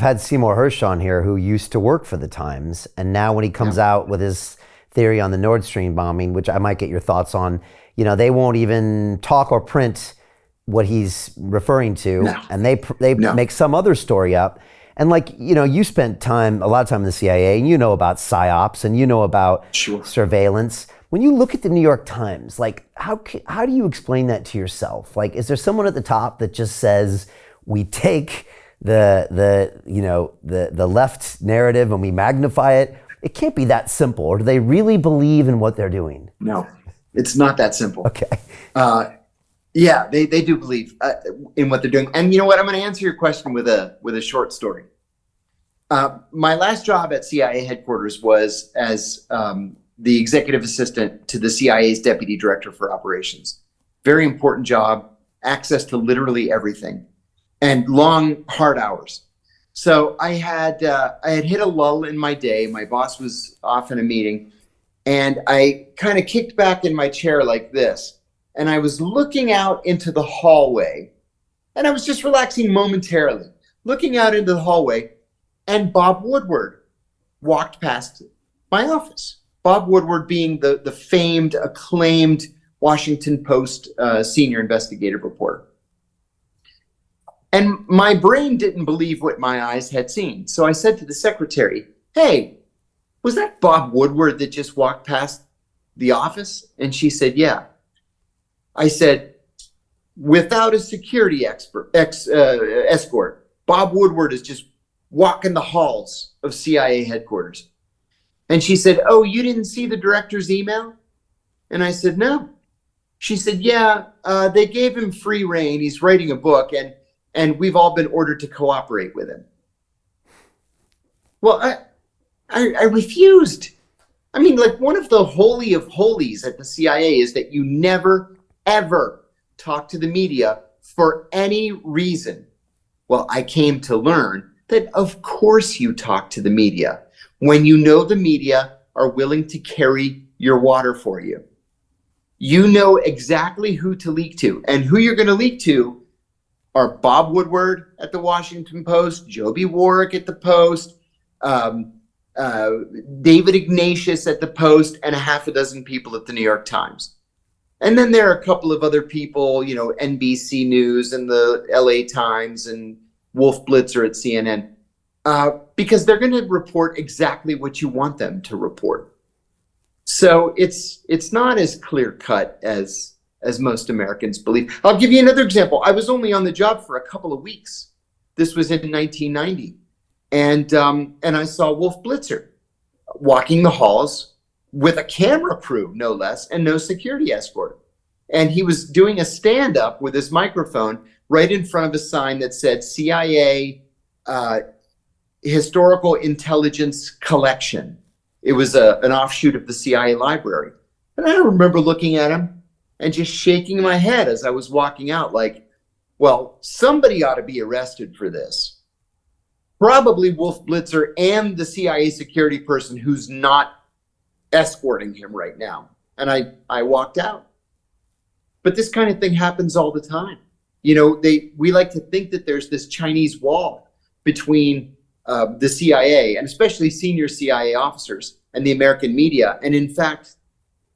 had Seymour Hersh on here, who used to work for the Times, and now when he comes out with his theory on the Nord Stream bombing, which I might get your thoughts on, they won't even talk or print what he's referring to, and they make some other story up. And you spent a lot of time in the CIA, and about psyops, and about surveillance. When you look at the New York Times, how do you explain that to yourself? Is there someone at the top that just says, we take the left narrative and we magnify it? It can't be that simple. Or do they really believe in what they're doing? No, it's not that simple. Okay. Yeah, they do believe in what they're doing. And you know what? I'm going to answer your question with a short story. My last job at CIA headquarters was as the executive assistant to the CIA's deputy director for operations. Very important job, access to literally everything, and long, hard hours. So I had hit a lull in my day. My boss was off in a meeting, and I kind of kicked back in my chair like this, and I was looking out into the hallway, and I was just relaxing momentarily, looking out into the hallway, and Bob Woodward walked past my office. Bob Woodward being the famed, acclaimed Washington Post senior investigative reporter. And my brain didn't believe what my eyes had seen. So I said to the secretary, "Hey, was that Bob Woodward that just walked past the office?" And she said, "Yeah." I said, "Without a security escort, Bob Woodward is just walking the halls of CIA headquarters." And she said, "Oh, you didn't see the director's email?" And I said, "No." She said, "Yeah, they gave him free rein. He's writing a book, and we've all been ordered to cooperate with him." Well, I refused. I mean, one of the holy of holies at the CIA is that you never, ever talk to the media for any reason. Well, I came to learn that of course you talk to the media when you know the media are willing to carry your water for you. You know exactly who to leak to, and who you're going to leak to are Bob Woodward at the Washington Post, Joby Warrick at the Post, David Ignatius at the Post, and a half a dozen people at the New York Times. And then there are a couple of other people, NBC News and the LA Times and Wolf Blitzer at CNN, because they're going to report exactly what you want them to report. So it's not as clear cut as most Americans believe. I'll give you another example. I was only on the job for a couple of weeks. This was in 1990, and I saw Wolf Blitzer walking the halls with a camera crew, no less, and no security escort. And he was doing a stand-up with his microphone right in front of a sign that said CIA Historical Intelligence Collection. It was an offshoot of the CIA library. And I remember looking at him and just shaking my head as I was walking out like, well, somebody ought to be arrested for this. Probably Wolf Blitzer and the CIA security person who's not escorting him right now. And I walked out. But this kind of thing happens all the time. We like to think that there's this Chinese wall between the CIA, and especially senior CIA officers, and the American media. And in fact,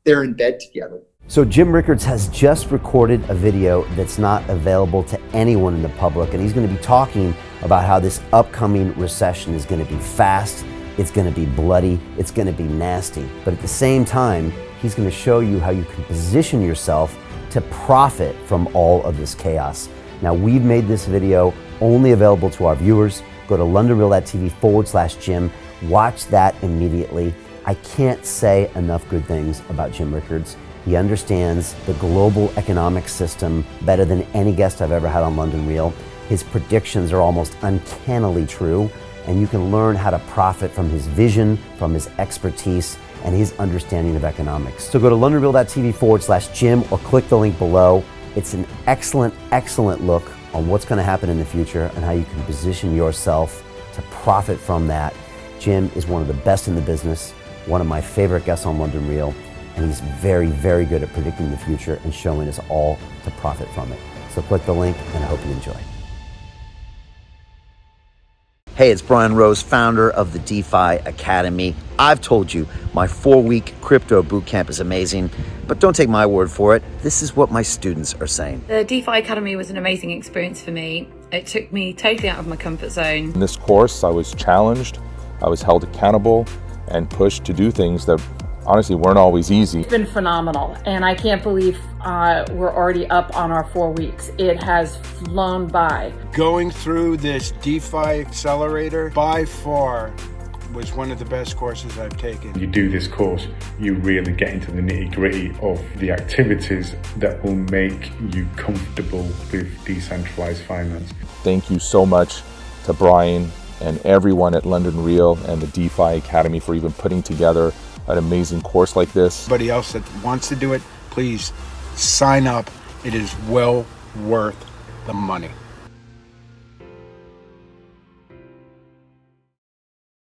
they're in bed together. So Jim Rickards has just recorded a video that's not available to anyone in the public, and he's going to be talking about how this upcoming recession is going to be fast, it's going to be bloody, it's going to be nasty. But at the same time, he's going to show you how you can position yourself to profit from all of this chaos. Now, we've made this video only available to our viewers. Go to londonreal.tv/Jim. Watch that immediately. I can't say enough good things about Jim Rickards. He understands the global economic system better than any guest I've ever had on London Real. His predictions are almost uncannily true, and you can learn how to profit from his vision, from his expertise, and his understanding of economics. So go to londonreal.tv/Jim or click the link below. It's an excellent, excellent look on what's going to happen in the future and how you can position yourself to profit from that. Jim is one of the best in the business, one of my favorite guests on London Real, and he's very, very good at predicting the future and showing us all to profit from it. So click the link, and I hope you enjoy. Hey, it's Brian Rose, founder of the DeFi Academy. I've told you my 4-week crypto bootcamp is amazing, but don't take my word for it. This is what my students are saying. The DeFi Academy was an amazing experience for me. It took me totally out of my comfort zone. In this course, I was challenged, I was held accountable, and pushed to do things that honestly weren't always easy. It's been phenomenal, and I can't believe we're already up on our 4 weeks. It has flown by. Going through this DeFi accelerator by far was one of the best courses I've taken. You do this course, you really get into the nitty-gritty of the activities that will make you comfortable with decentralized finance. Thank you so much to Brian and everyone at London Real and the DeFi Academy for even putting together an amazing course like this. Anybody else that wants to do it, please sign up. It is well worth the money.